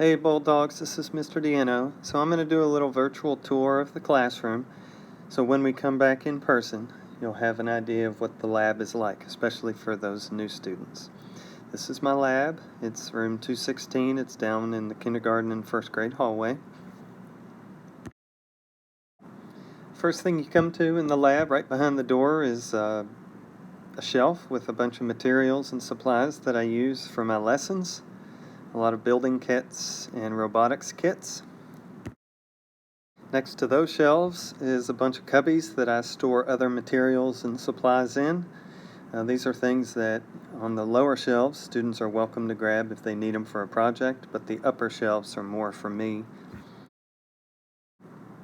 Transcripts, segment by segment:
Hey Bulldogs, this is Mr. Deano. So I'm going to do a little virtual tour of the classroom. So when we come back in person, you'll have an idea of what the lab is like, especially for those new students. This is my lab. It's room 216. It's down in the kindergarten and first grade hallway. First thing you come to in the lab, right behind the door, is a shelf with a bunch of materials and supplies that I use for my lessons. A lot of building kits and robotics kits. Next to those shelves is a bunch of cubbies that I store other materials and supplies in. These are things that on the lower shelves students are welcome to grab if they need them for a project, but the upper shelves are more for me.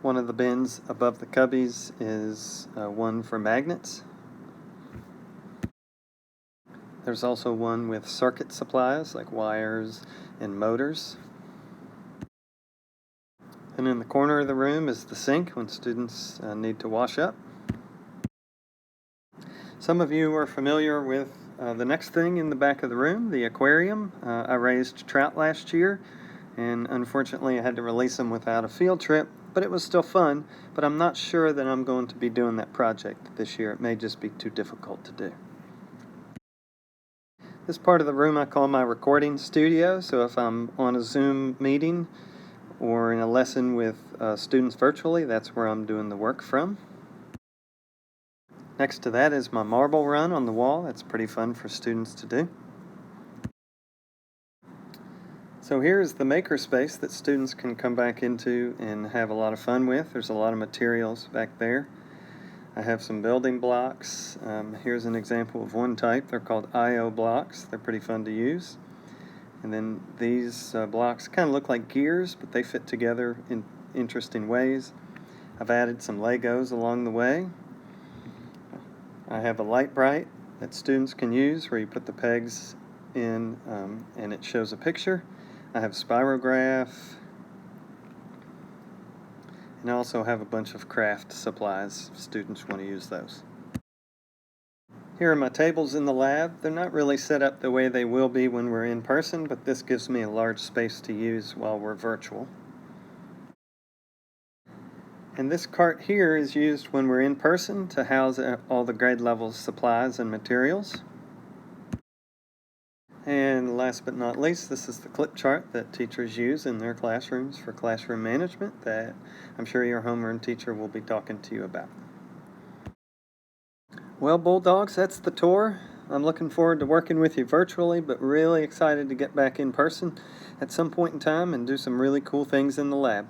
One of the bins above the cubbies is one for magnets. There's also one with circuit supplies like wires and motors. And in the corner of the room is the sink when students need to wash up. Some of you are familiar with the next thing in the back of the room, the aquarium. I raised trout last year, and unfortunately I had to release them without a field trip, but it was still fun. But I'm not sure that I'm going to be doing that project this year. It may just be too difficult to do. This part of the room I call my recording studio, so if I'm on a Zoom meeting or in a lesson with students virtually, that's where I'm doing the work from. Next to that is my marble run on the wall. That's pretty fun for students to do. So here's the makerspace that students can come back into and have a lot of fun with. There's a lot of materials back there. I have some building blocks. Here's an example of one type. They're called I/O blocks. They're pretty fun to use. And then these blocks kind of look like gears, but they fit together in interesting ways. I've added some Legos along the way. I have a light bright that students can use where you put the pegs in and it shows a picture. I have spirograph, and I also have a bunch of craft supplies if students want to use those. Here are my tables in the lab. They're not really set up the way they will be when we're in person, but this gives me a large space to use while we're virtual. And this cart here is used when we're in person to house all the grade level supplies and materials. And last but not least, this is the clip chart that teachers use in their classrooms for classroom management that I'm sure your homeroom teacher will be talking to you about. Well, Bulldogs, that's the tour. I'm looking forward to working with you virtually, but really excited to get back in person at some point in time and do some really cool things in the lab.